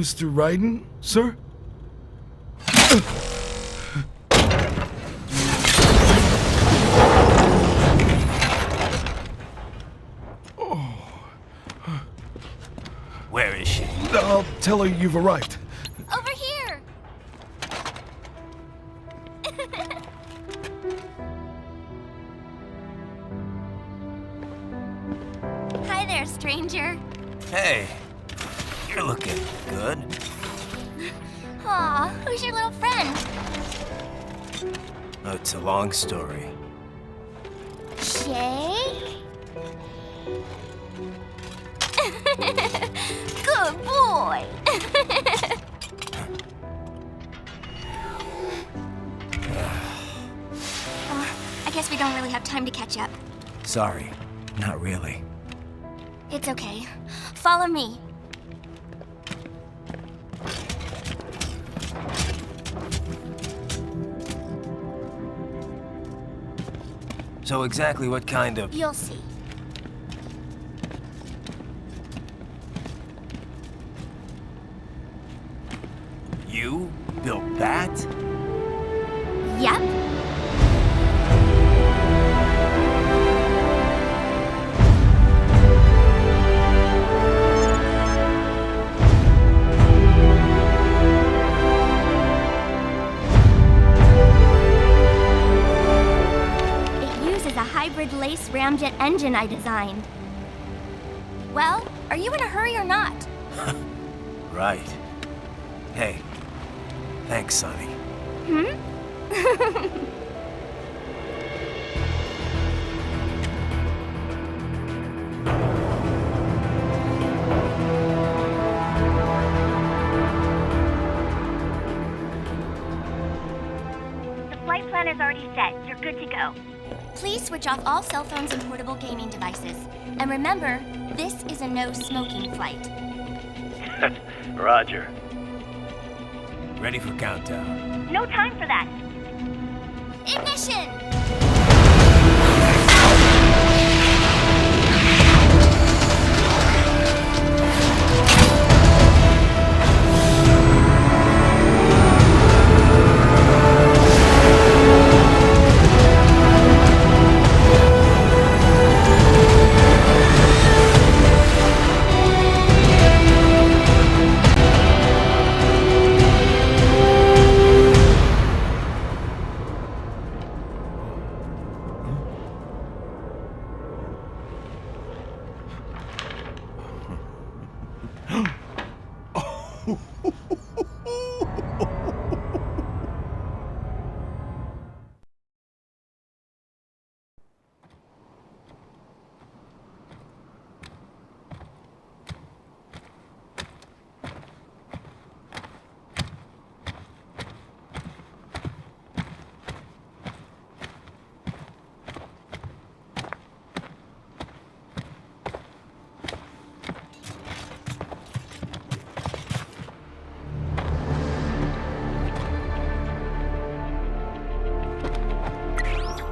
Mr. Raiden, sir? Where is she? I'll tell her you've arrived. Over here! Hi there, stranger. Hey, you're looking good. Aw, who's your little friend? Oh, it's a long story. Jake? Good boy! I guess we don't really have time to catch up. Sorry, not really. It's okay. Follow me. So exactly what kind of... You'll see. You built that? Yep. Hybrid lace ramjet engine I designed. Well, are you in a hurry or not? Right. Hey, thanks, Sonny. The flight plan is already set. You're good to go. Please switch off all cell phones and portable gaming devices. And remember, this is a no-smoking flight. Roger. Ready for countdown. No time for that. Ignition!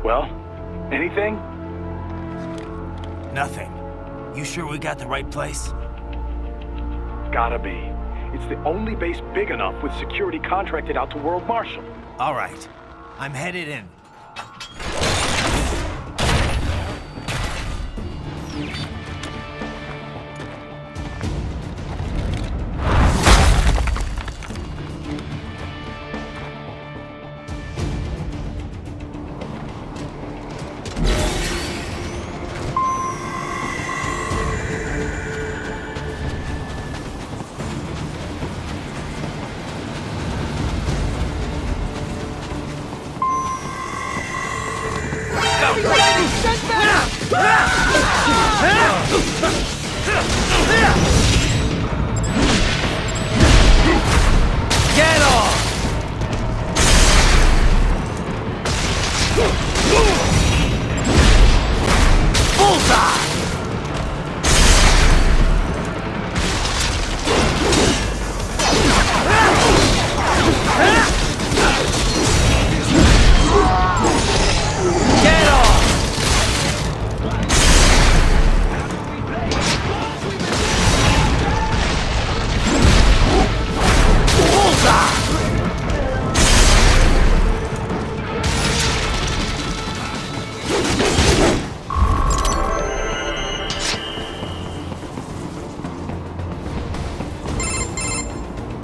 Well, anything? Nothing. You sure we got the right place? Gotta be. It's the only base big enough with security contracted out to World Marshal. All right. I'm headed in.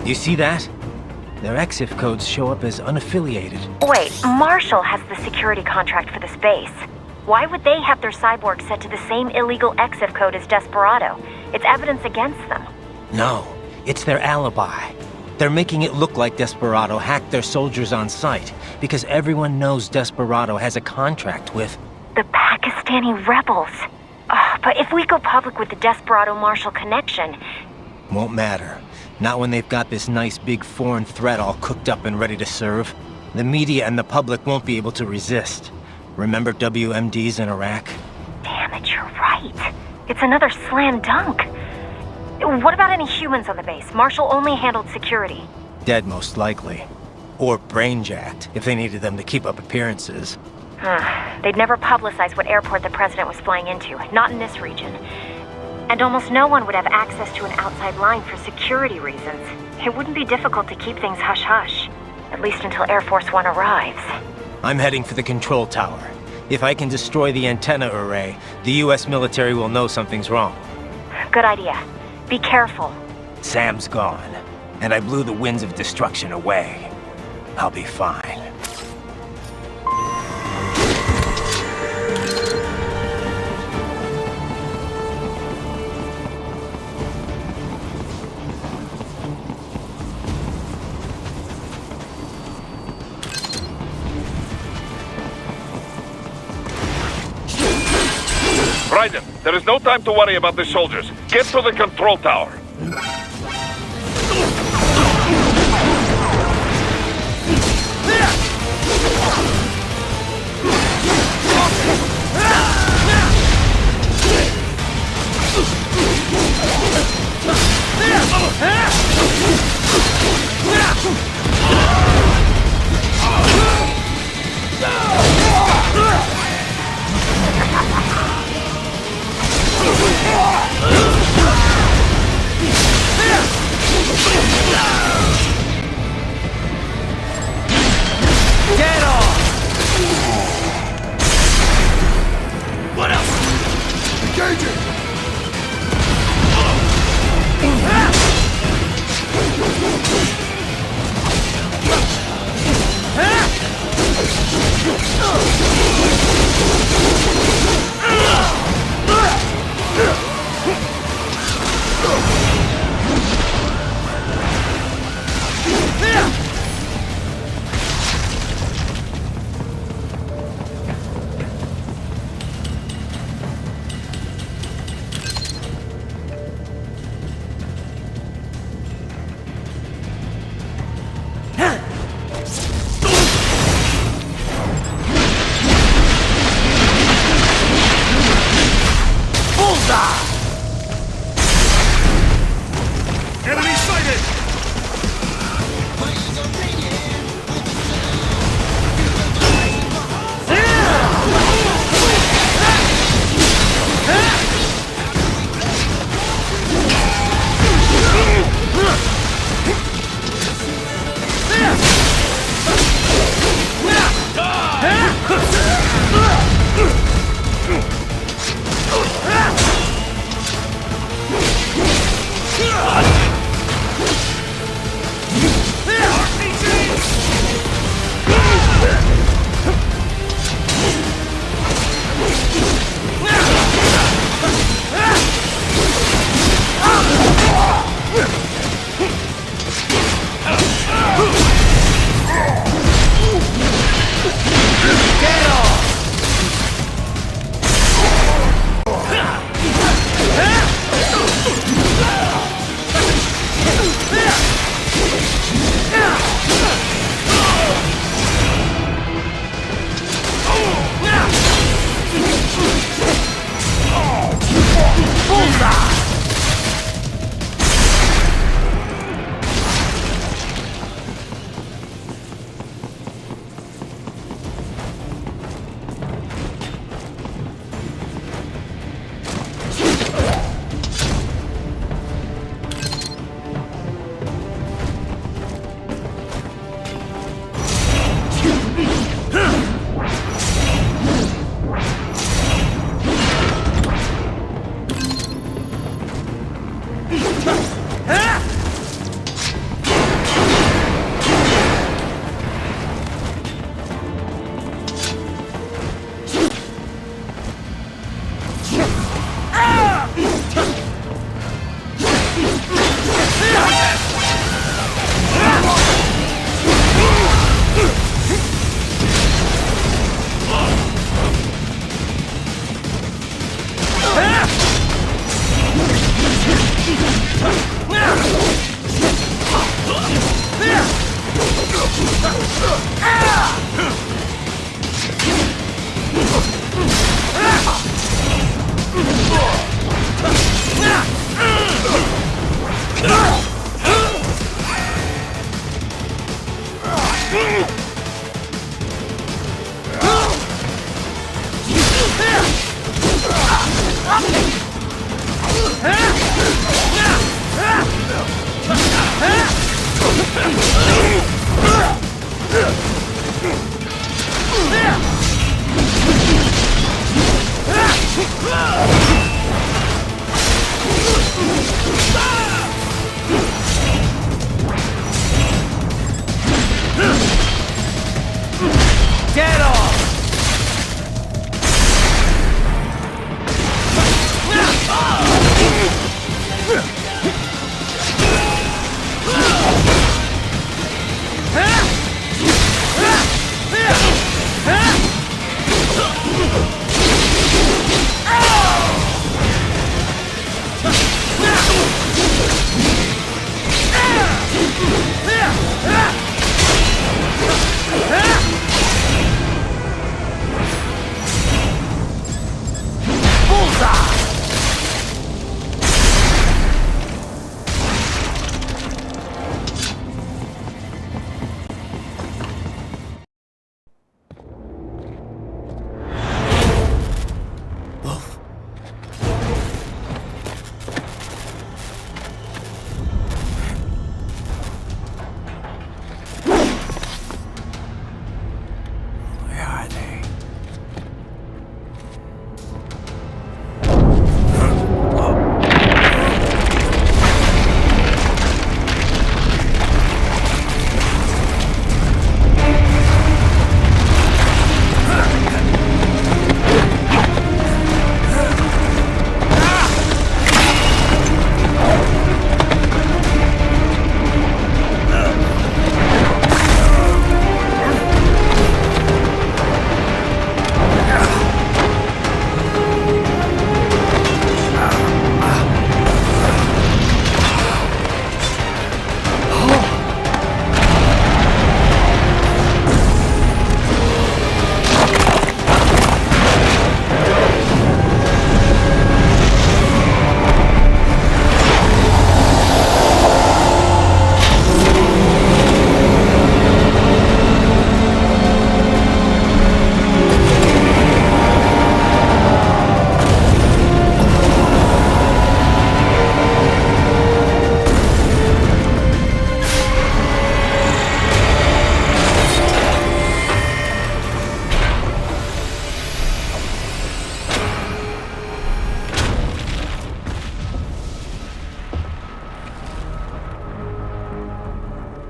You see that? Their EXIF codes show up as unaffiliated. Wait, Marshall has the security contract for this base. Why would they have their cyborg set to the same illegal EXIF code as Desperado? It's evidence against them. No, it's their alibi. They're making it look like Desperado hacked their soldiers on sight, because everyone knows Desperado has a contract with... The Pakistani rebels. But if we go public with the Desperado-Marshall connection... Won't matter. Not when they've got this nice big foreign threat all cooked up and ready to serve. The media and the public won't be able to resist. Remember WMDs in Iraq? Damn it, you're right. It's another slam dunk. What about any humans on the base? Marshall only handled security. Dead, most likely. Or brain-jacked, if they needed them to keep up appearances. They'd never publicize what airport the president was flying into, not in this region. And almost no one would have access to an outside line for security reasons. It wouldn't be difficult to keep things hush-hush, at least until Air Force One arrives. I'm heading for the control tower. If I can destroy the antenna array, the US military will know something's wrong. Good idea. Be careful. Sam's gone, and I blew the winds of destruction away. I'll be fine. Raiden, there is no time to worry about the soldiers. Get to the control tower. Get off! What else? Engaging! Enemy sighted! Get off!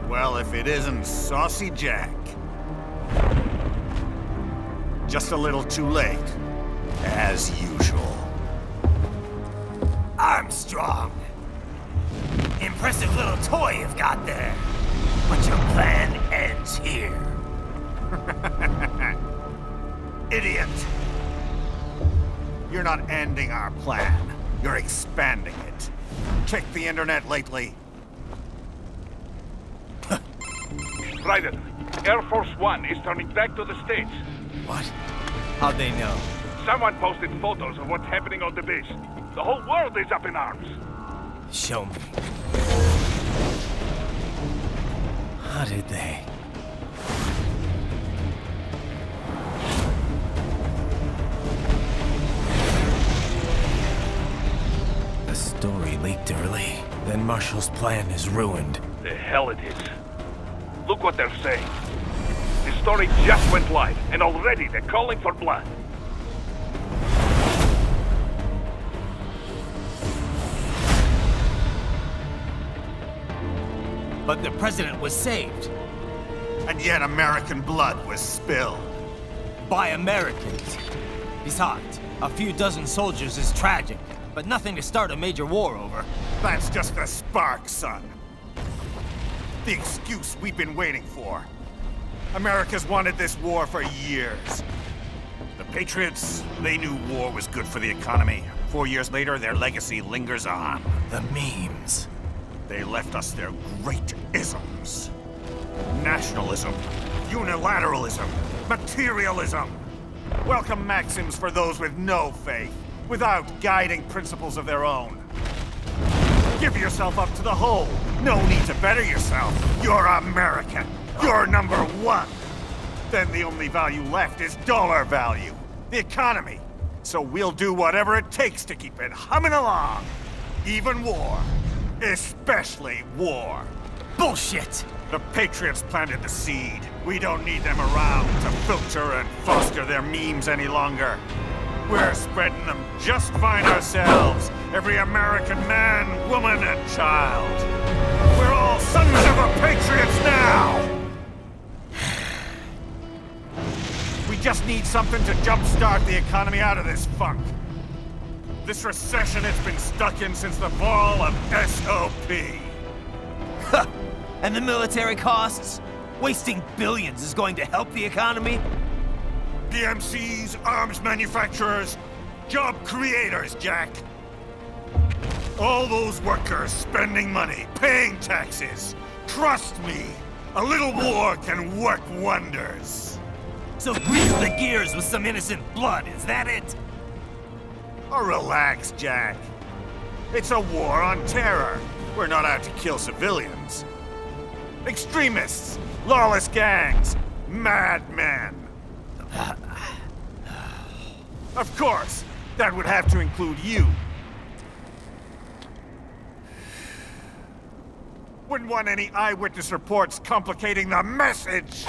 Well, if it isn't Saucy Jack. Just a little too late, as usual. Armstrong. Impressive little toy you've got there. But your plan ends here. Idiot! You're not ending our plan. You're expanding it. Check the internet lately. Raiden, Air Force One is turning back to the States. What? How'd they know? Someone posted photos of what's happening on the base. The whole world is up in arms. Show me. How did they? The story leaked early. Then Marshall's plan is ruined. The hell it is. Look what they're saying. The story just went live, and already they're calling for blood. But the president was saved. And yet American blood was spilled. By Americans. Besides, a few dozen soldiers is tragic, but nothing to start a major war over. That's just a spark, son. The excuse we've been waiting for. America's wanted this war for years. The Patriots, they knew war was good for the economy. 4 years later, their legacy lingers on. The memes. They left us their great isms. Nationalism, unilateralism, materialism. Welcome maxims for those with no faith, without guiding principles of their own. Give yourself up to the whole. No need to better yourself. You're American. You're number one. Then the only value left is dollar value. The economy. So we'll do whatever it takes to keep it humming along. Even war. Especially war. Bullshit! The Patriots planted the seed. We don't need them around to filter and foster their memes any longer. We're spreading them just fine ourselves. Every American man, woman, and child. We're all sons of the Patriots now! We just need something to jumpstart the economy out of this funk. This recession it's been stuck in since the fall of SOP. And the military costs? Wasting billions is going to help the economy? DMCs, arms manufacturers, job creators, Jack. All those workers spending money, paying taxes. Trust me, a little war can work wonders. So grease the gears with some innocent blood, is that it? Oh, relax, Jack. It's a war on terror. We're not out to kill civilians. Extremists, lawless gangs, madmen. Of course, that would have to include you. Wouldn't want any eyewitness reports complicating the message.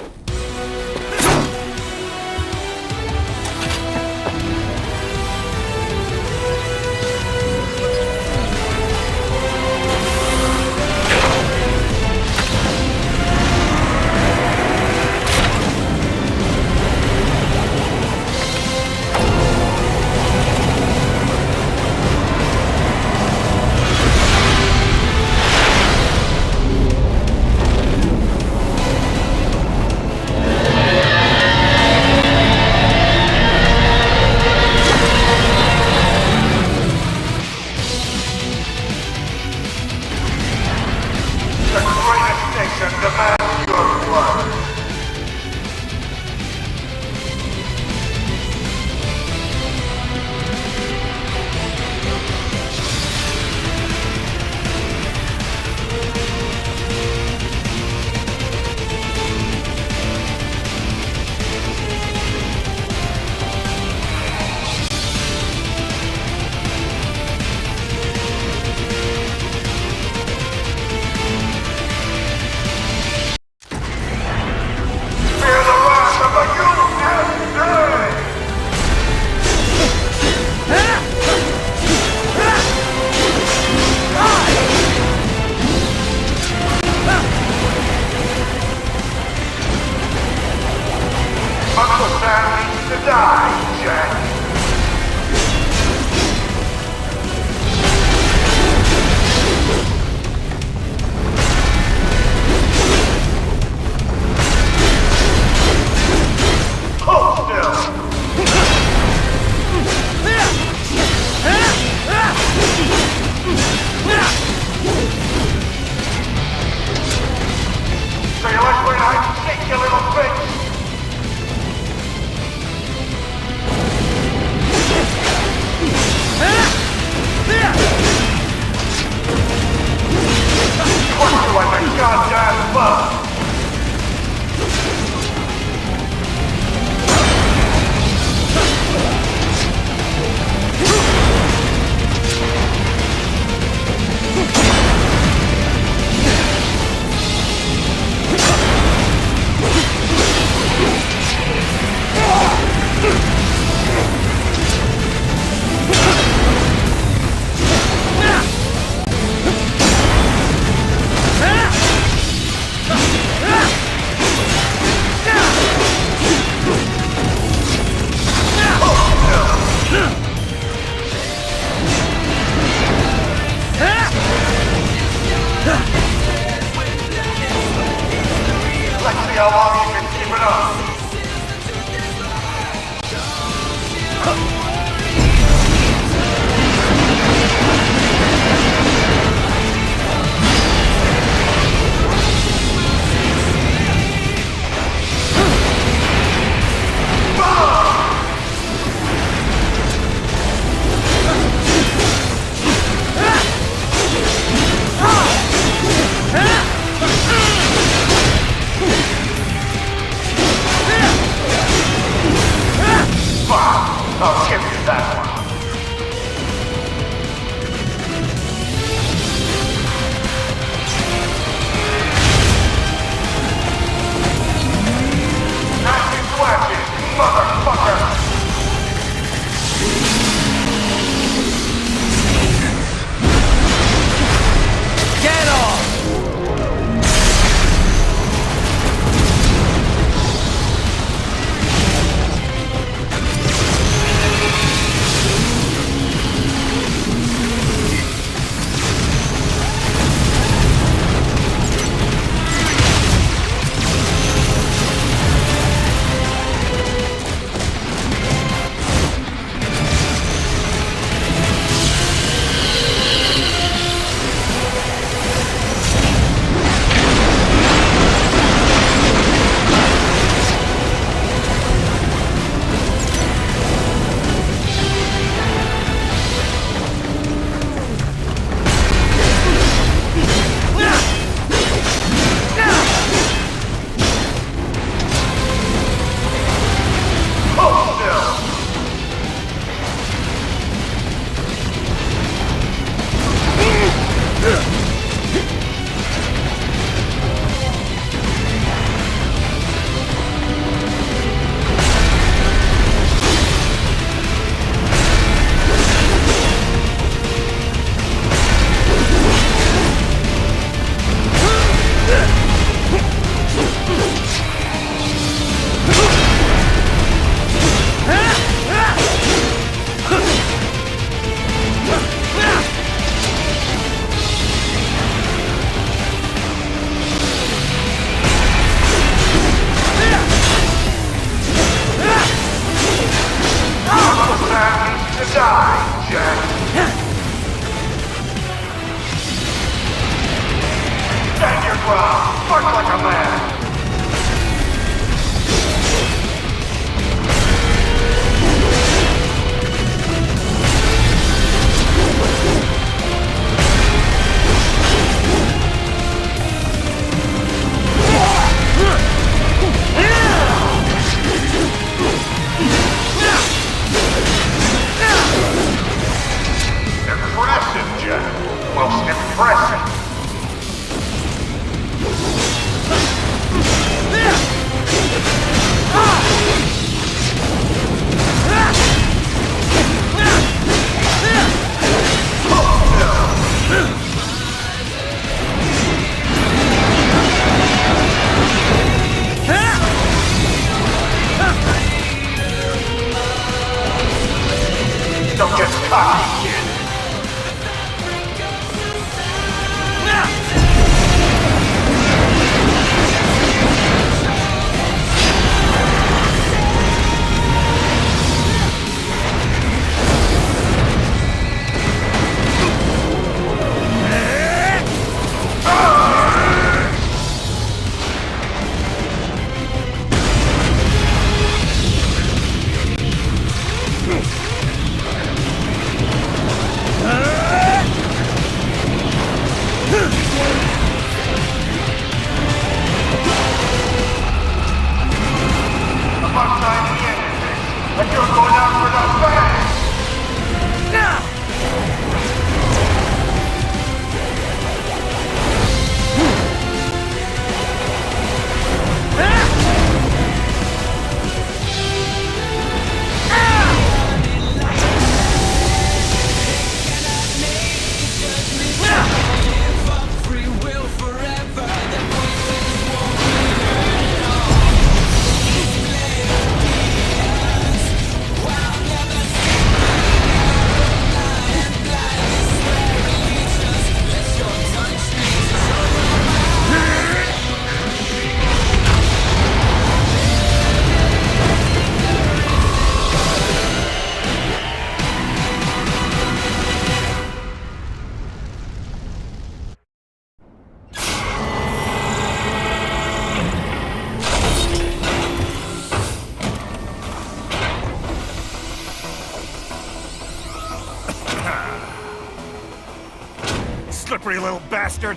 slippery little bastard!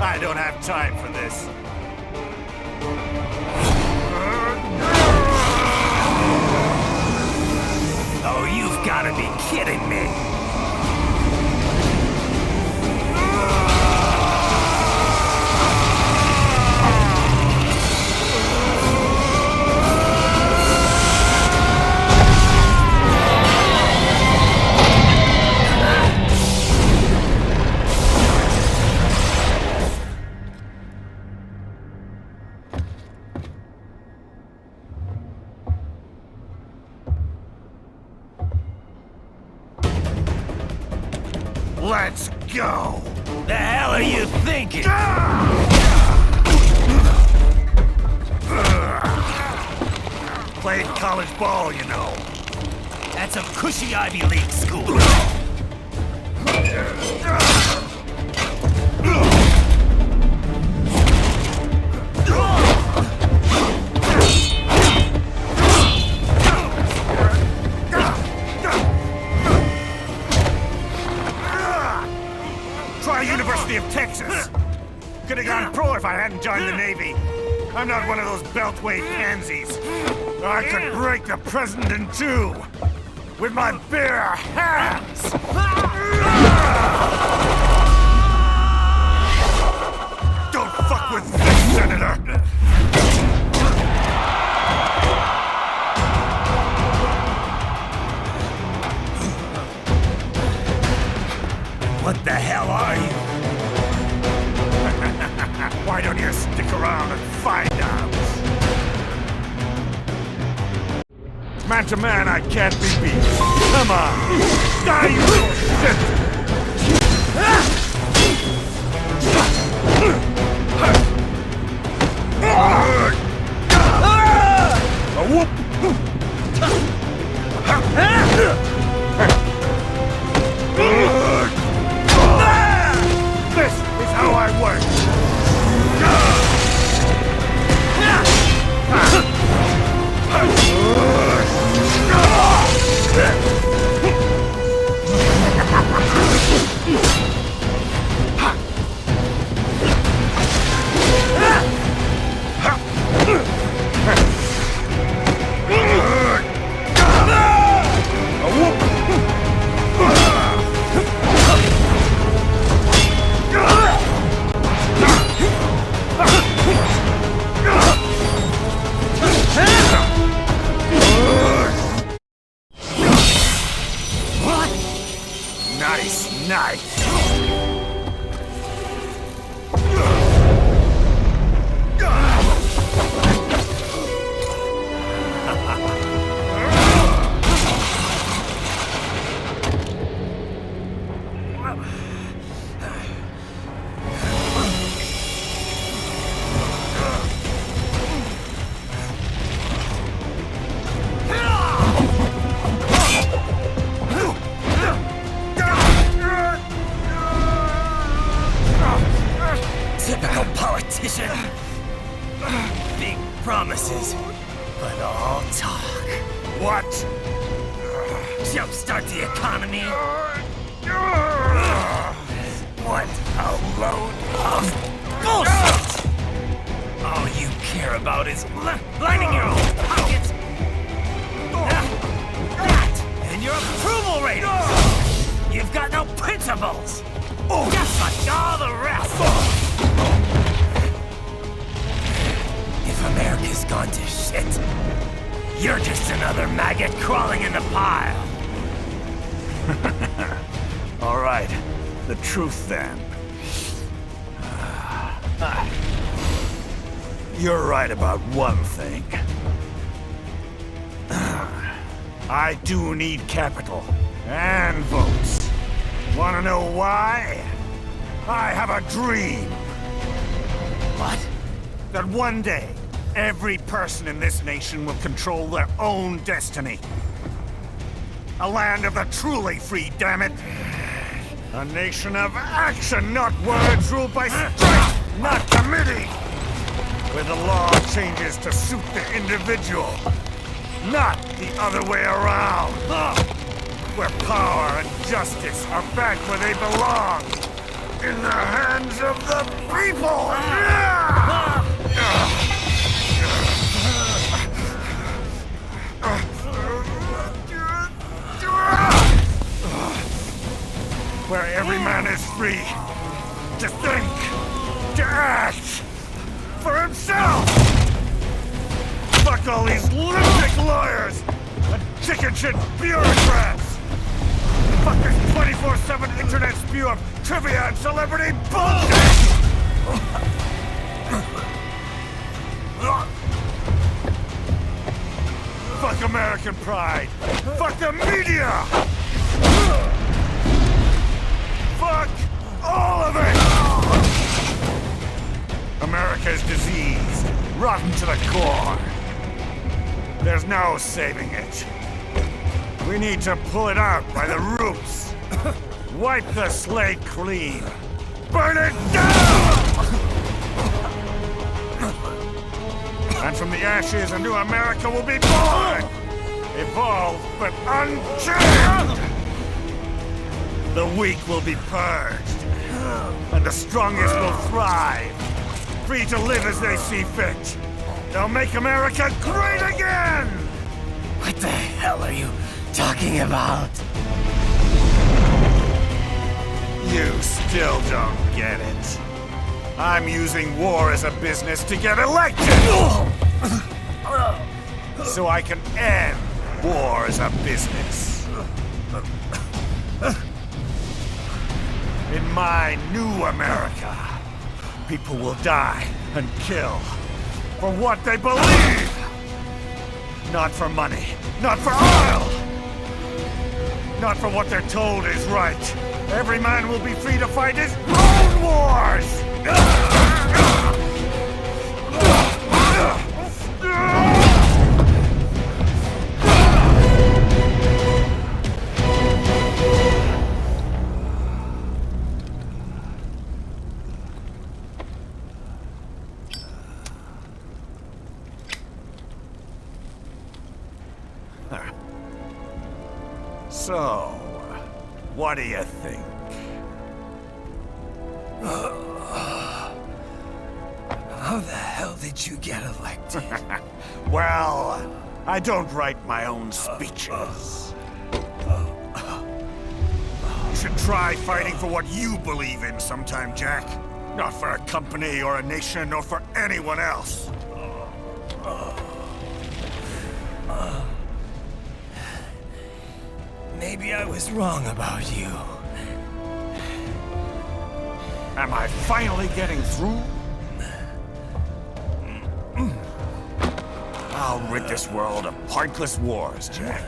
I don't have time for this. Oh, you've gotta be kidding me! Let's go! The hell are you thinking? Played college ball, you know. That's a cushy Ivy League school. Try University of Texas. Could have gone pro if I hadn't joined the Navy. I'm not one of those beltway pansies. I could break the president in two with my bare hands. Don't fuck with this, Senator. What the hell are you? Why don't you stick around and find out? Man to man, I can't be beat. Come on! Die, you little shit! A whoop! This is how I work! Nice, nice. Typical politician. Big promises, but all talk. What? Jumpstart the economy. What a load of bullshit! All you care about is lining your own pockets. That and your approval ratings. You've got no principles. Just like all the rest. If America's gone to shit, you're just another maggot crawling in the pile. All right, the truth then. You're right about one thing. I do need capital and votes. Wanna know why? I have a dream. What? That one day, every person in this nation will control their own destiny. A land of the truly free, damn it! A nation of action, not words, ruled by strength, not committee! Where the law changes to suit the individual, not the other way around. Where power and justice are back where they belong. In the hands of the people! Where every man is free to think, to act for himself! Fuck all these lunatic lawyers and chicken shit bureaucrats! Fuck this 24/7 internet spew of trivia and celebrity bullshit! Fuck American pride! Fuck the media! Fuck all of it! America's diseased, rotten to the core. There's no saving it. We need to pull it out by the roots. Wipe the slate clean. Burn it down! And from the ashes, a new America will be born! Evolved, but unchained! The weak will be purged, and the strongest will thrive, free to live as they see fit. They'll make America great again! What the hell are you talking about? You still don't get it. I'm using war as a business to get elected! So I can end war as a business. In my new America, people will die and kill for what they believe! Not for money, not for oil! Not for what they're told is right. Every man will be free to fight his own wars! So, what do you think? How the hell did you get elected? Well, I don't write my own speeches. You should try fighting for what you believe in sometime, Jack. Not for a company or a nation or for anyone else. Maybe I was wrong about you. Am I finally getting through? I'll rid this world of pointless wars, Jack.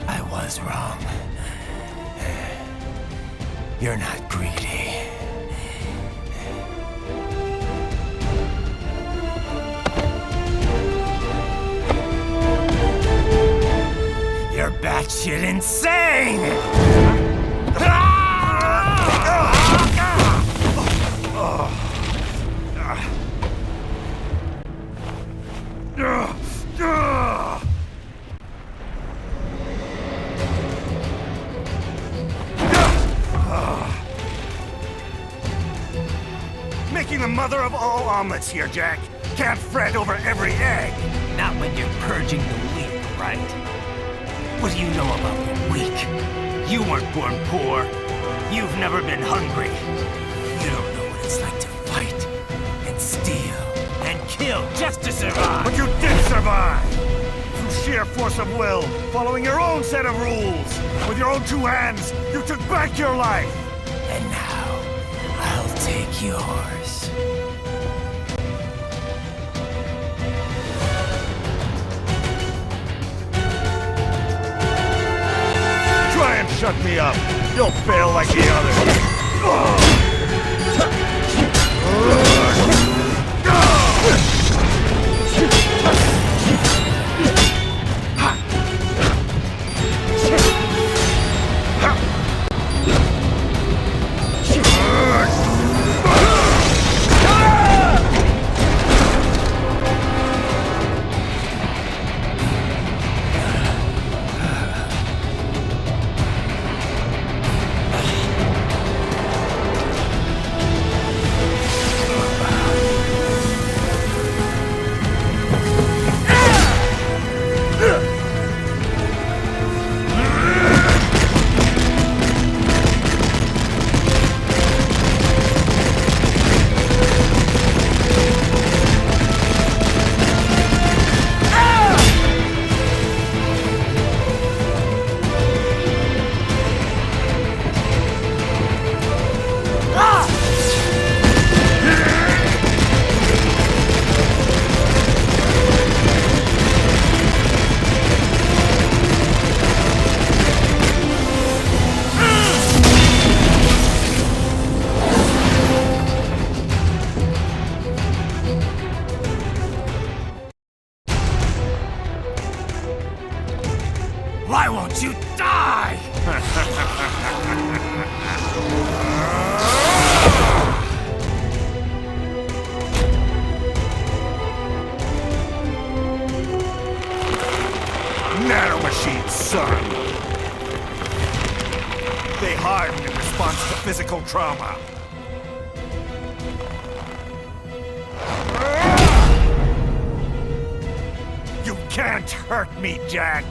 I was wrong. You're not greedy. You're batshit insane! Making the mother of all omelets here, Jack. Can't fret over every egg. Not when you're purging the weak, right? What do you know about the weak? You weren't born poor. You've never been hungry. You don't know what it's like to fight, and steal, and kill just to survive. But you did survive! Through sheer force of will, following your own set of rules. With your own two hands, you took back your life! And now, I'll take yours. Try and shut me up! You'll fail like the others! hardened in response to physical trauma. You can't hurt me, Jack!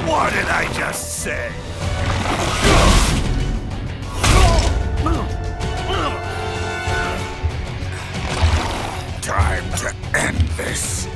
What did I just say? Time to end this.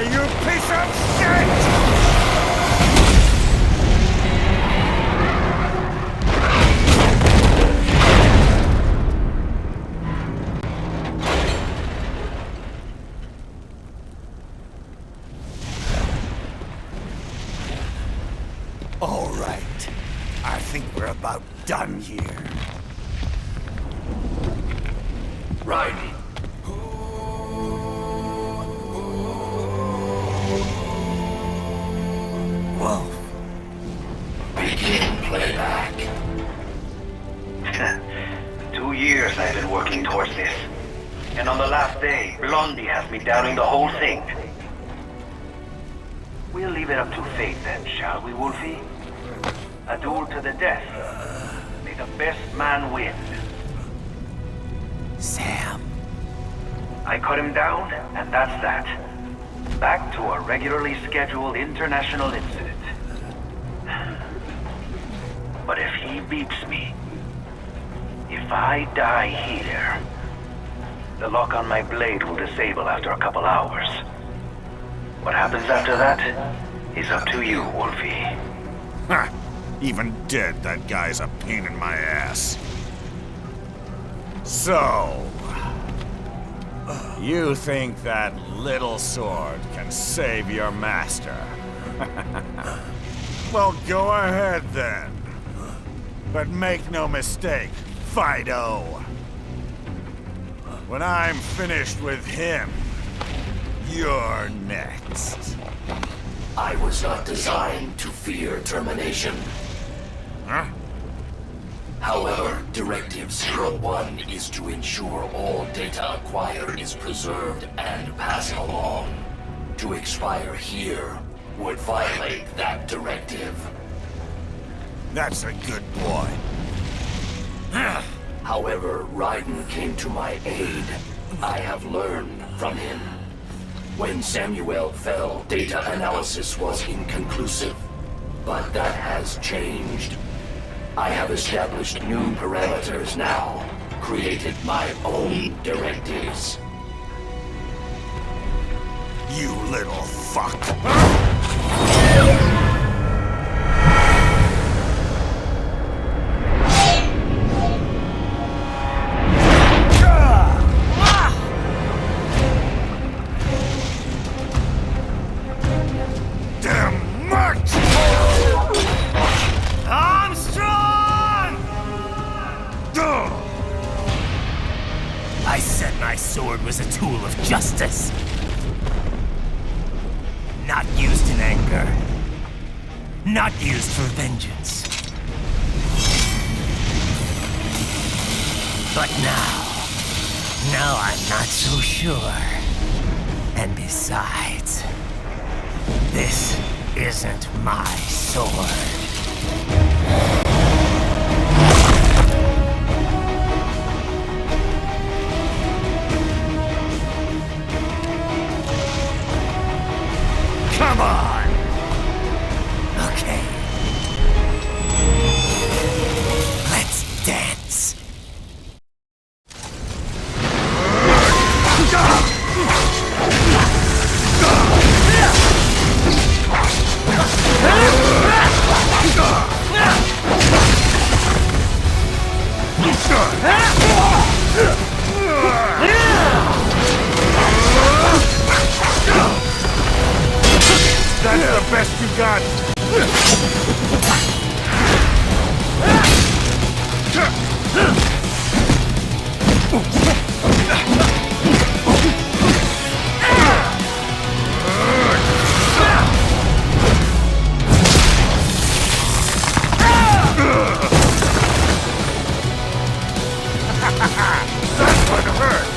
You piece of shit! All right. I think we're about done here. Raiden. Whoa. Begin playback. 2 years I've been working towards this. And on the last day, Blondie has me downing the whole thing. We'll leave it up to fate then, shall we, Wolfie? A duel to the death. May the best man win. Sam. I cut him down, and that's that. Back to a regularly scheduled international incident. But if he beeps me, if I die here, the lock on my blade will disable after a couple hours. What happens after that is up to you, Wolfie. Ha! Even dead, that guy's a pain in my ass. So... you think that little sword can save your master? Well, go ahead then. But make no mistake, Fido. When I'm finished with him, you're next. I was not designed to fear termination. Huh? However, Directive 01 is to ensure all data acquired is preserved and passed along. To expire here would violate that directive. That's a good boy. However, Raiden came to my aid. I have learned from him. When Samuel fell, data analysis was inconclusive. But that has changed. I have established new parameters now, created my own directives. You little fuck. Damn much! I said my sword was a tool of justice. Not used in anger. Not used for vengeance. But now I'm not so sure. And besides, this isn't my sword. Come on! Okay. Let's dance. That's the best you got! That's what hurt!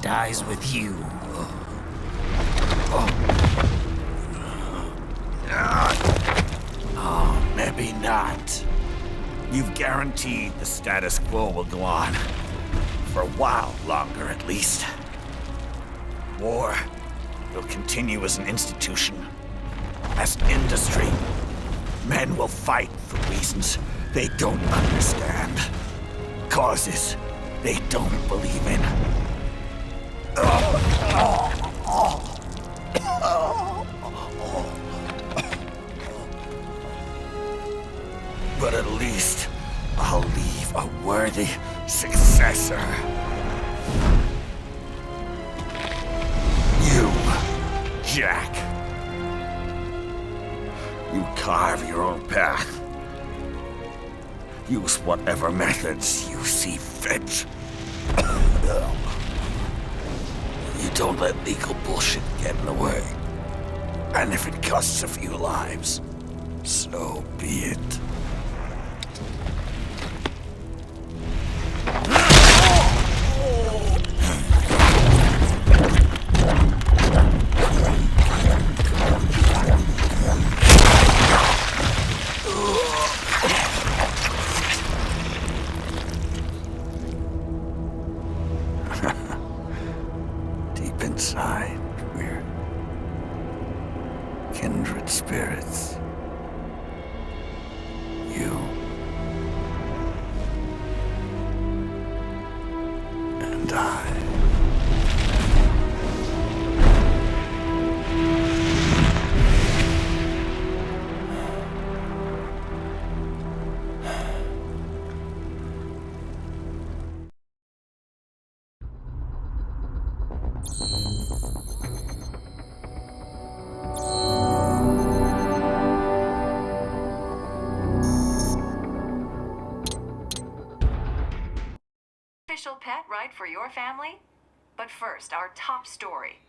dies with you. Oh, maybe not. You've guaranteed the status quo will go on. For a while longer, at least. War will continue as an institution, as an industry. Men will fight for reasons they don't understand. Causes they don't believe in. But at least I'll leave a worthy successor. You, Jack. You carve your own path. Use whatever methods you see fit. You don't let legal bullshit get in the way. And if it costs a few lives, so be it. Inside, we're kindred spirits. You and I. Official pet right for your family? But first, our top story.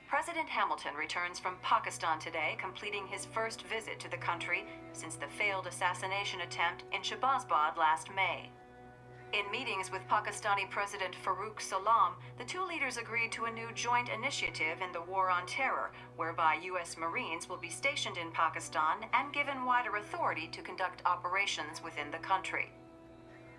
President Hamilton returns from Pakistan today, completing his first visit to the country since the failed assassination attempt in Shahbazbad last May. In meetings with Pakistani President Farooq Salam, the two leaders agreed to a new joint initiative in the war on terror, whereby U.S. Marines will be stationed in Pakistan and given wider authority to conduct operations within the country.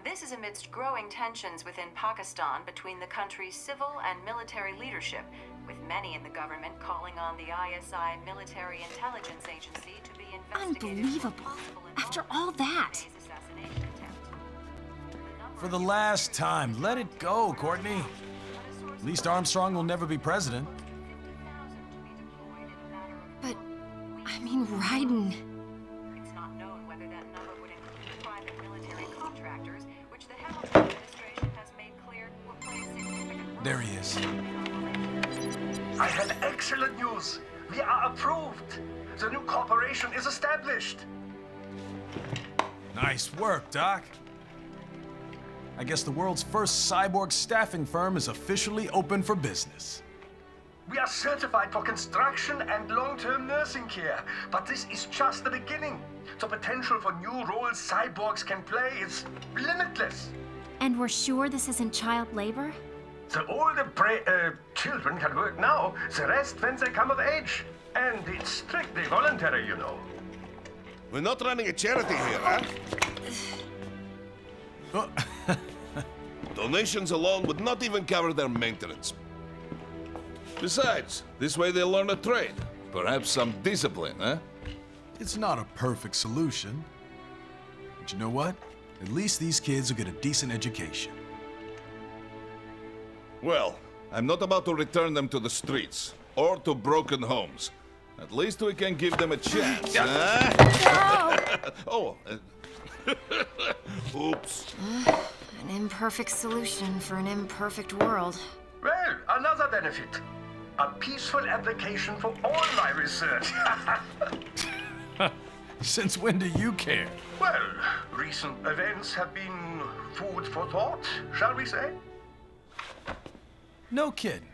This is amidst growing tensions within Pakistan between the country's civil and military leadership, with many in the government calling on the ISI Military Intelligence Agency to be investigated. Unbelievable. After all that. For the last time, let it go, Courtney. At least Armstrong will never be president. But, I mean, Raiden. It's not known whether that number would include private military contractors, which the Hamilton administration has made clear will play a significant role. There he is. I have excellent news. We are approved. The new corporation is established. Nice work, Doc. I guess the world's first cyborg staffing firm is officially open for business. We are certified for construction and long-term nursing care, but this is just the beginning. The potential for new roles cyborgs can play is limitless. And we're sure this isn't child labor? The older children can work now, the rest when they come of age. And it's strictly voluntary, you know. We're not running a charity here, huh? Donations alone would not even cover their maintenance. Besides, this way they'll learn a trade. Perhaps some discipline, huh? It's not a perfect solution. But you know what? At least these kids will get a decent education. Well, I'm not about to return them to the streets or to broken homes. At least we can give them a chance, huh? Oh, oops. An imperfect solution for an imperfect world. Well, another benefit. A peaceful application for all my research. Since when do you care? Well, recent events have been food for thought, shall we say? No kidding.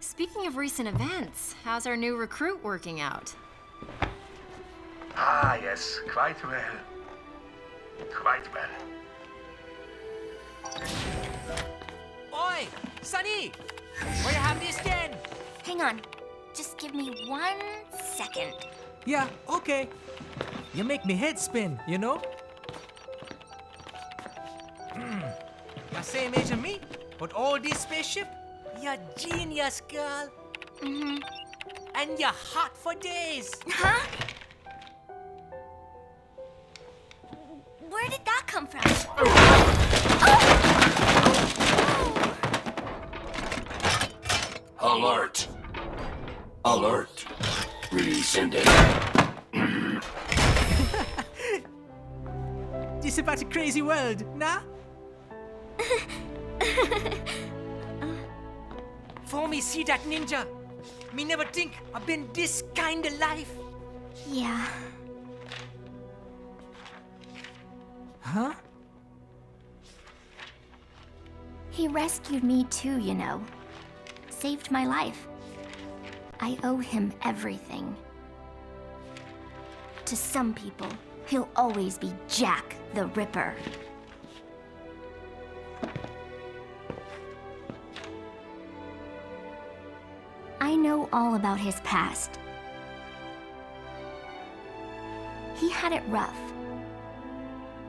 Speaking of recent events, how's our new recruit working out? Ah, yes, quite well. Quite well. Oi! Oi! Sonny! Where you have this then? Hang on. Just give me 1 second. Yeah, okay. You make me head spin, you know? You're same age as me, but all this spaceship, you're genius, girl. Mm-hmm. And you're hot for days. Huh? Where did that come from? Alert! Alert! Rescinding. This is about a crazy world, nah? For me see that ninja, me never think I've been this kind of life. Yeah. Huh? He rescued me too, you know. Saved my life. I owe him everything. To some people, he'll always be Jack the Ripper. I know all about his past. He had it rough.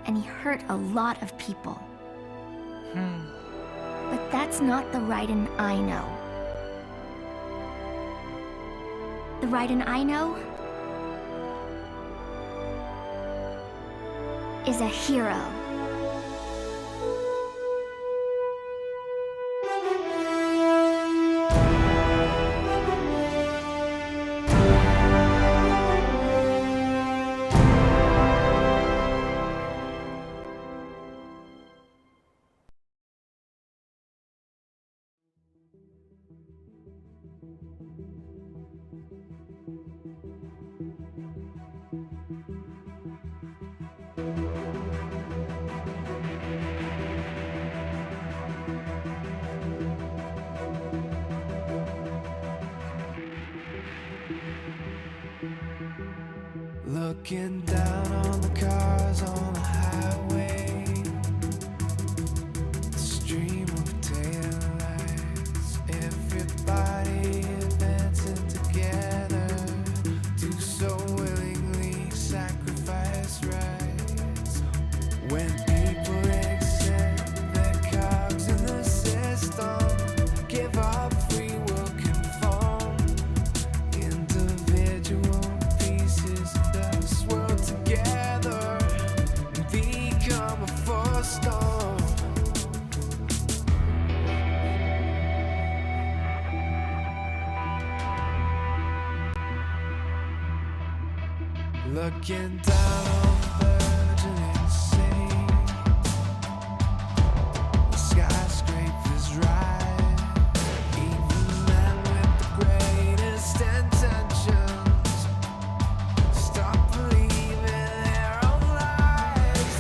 And he hurt a lot of people. But that's not the Raiden I know. The Raiden I know is a hero. Looking down on the cars on the highway, the stream of taillights, everybody advancing together, do so willingly sacrifice rights. When people accept their cogs in the system, give up free will conform, individual pieces of this world together and become a force storm. Looking down on the burgeoning city, the skyscrapers rise, even men with the greatest intentions stop believing their own lies.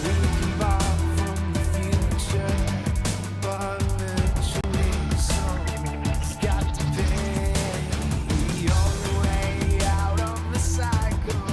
We can borrow from the future, but eventually someone's got to pay. The only way out of the cycle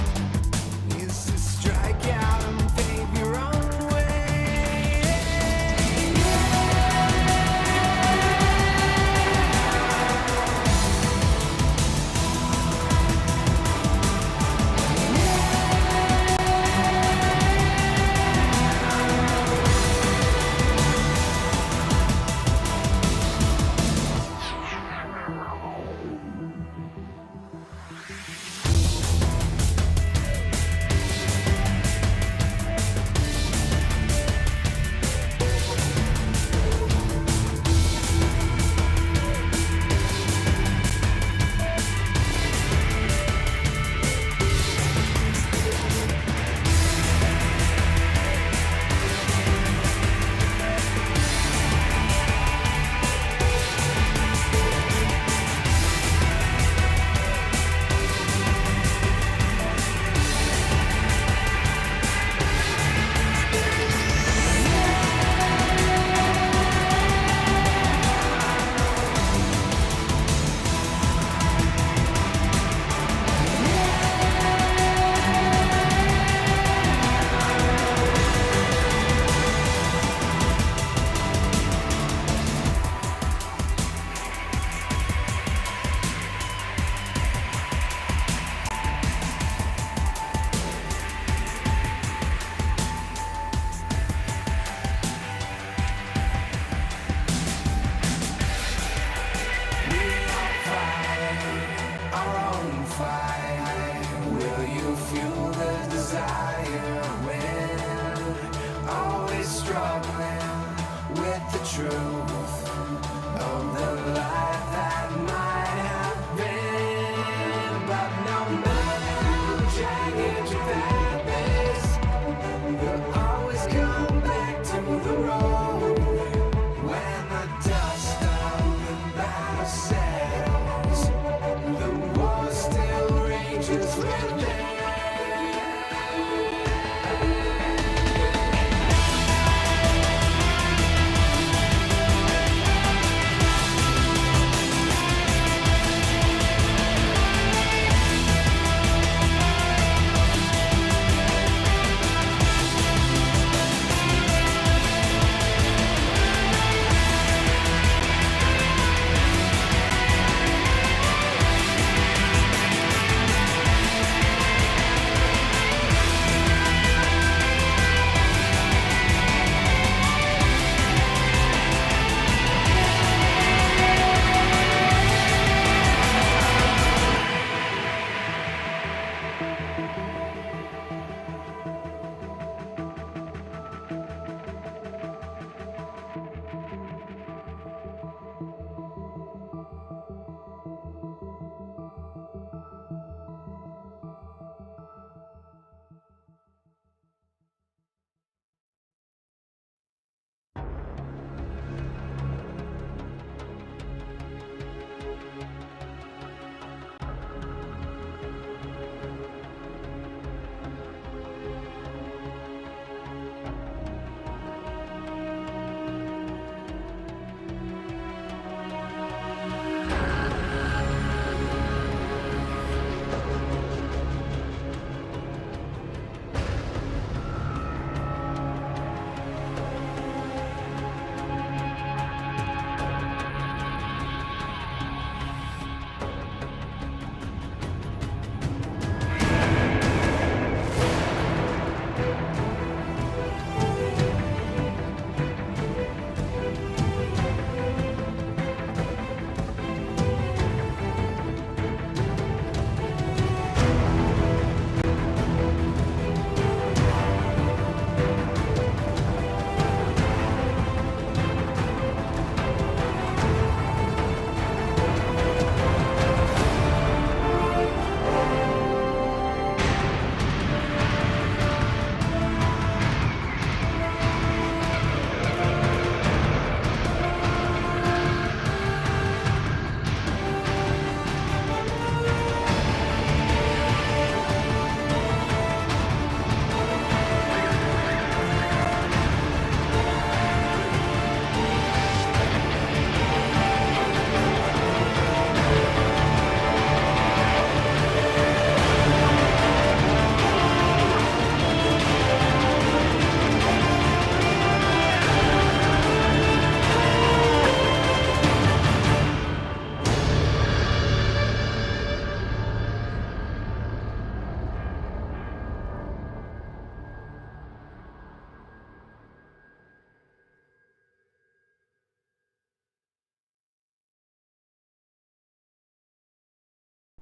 truth of the life that might have been. But no matter how jagged your path is, you'll always come back to the road. When the dust of the battle settles, the war still rages within.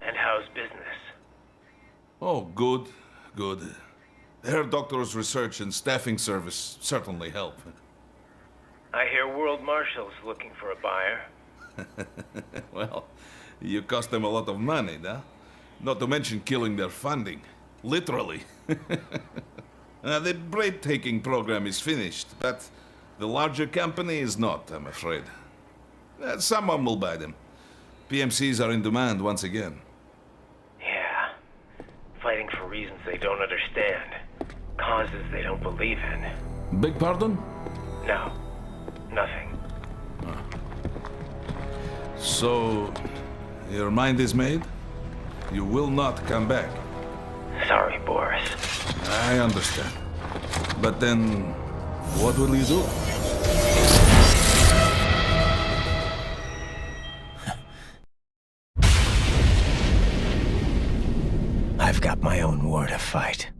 And how's business? Oh, good, good. Herr Doctor's research and staffing service certainly help. I hear World Marshal's looking for a buyer. Well, you cost them a lot of money, no? Not to mention killing their funding. Literally. The break-taking program is finished, but the larger company is not, I'm afraid. Someone will buy them. PMCs are in demand once again. Yeah. Fighting for reasons they don't understand. Causes they don't believe in. Beg pardon? No. Nothing. So, your mind is made? You will not come back? Sorry, Boris. I understand. But then, what will you do? I've got my own war to fight.